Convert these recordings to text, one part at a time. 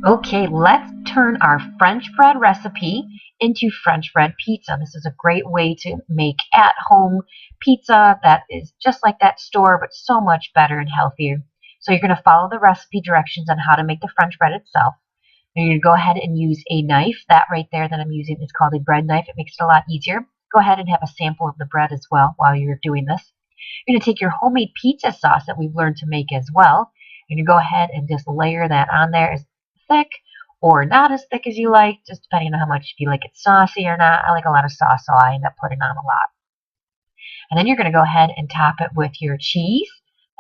Okay, let's turn our French bread recipe into French bread pizza. This is a great way to make at-home pizza that is just like that store, but so much better and healthier. So you're going to follow the recipe directions on how to make the French bread itself. You're going to go ahead and use a knife. That right there that I'm using is called a bread knife. It makes it a lot easier. Go ahead and have a sample of the bread as well while you're doing this. You're going to take your homemade pizza sauce that we've learned to make as well. You're going to go ahead and just layer that on there as thick or not as thick as you like, just depending on how much, if you like it saucy or not. I like a lot of sauce, so I end up putting on a lot. And then you're going to go ahead and top it with your cheese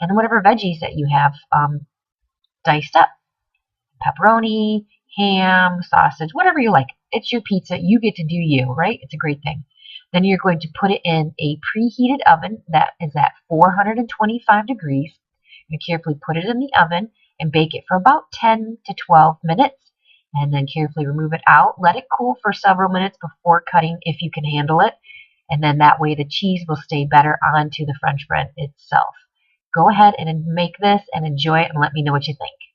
and whatever veggies that you have diced up. Pepperoni, ham, sausage, whatever you like. It's your pizza. You get to do you, right? It's a great thing. Then you're going to put it in a preheated oven that is at 425 degrees. You carefully put it in the oven and bake it for about 10 to 12 minutes. And then carefully remove it out. Let it cool for several minutes before cutting if you can handle it. And then that way the cheese will stay better onto the French bread itself. Go ahead and make this and enjoy it and let me know what you think.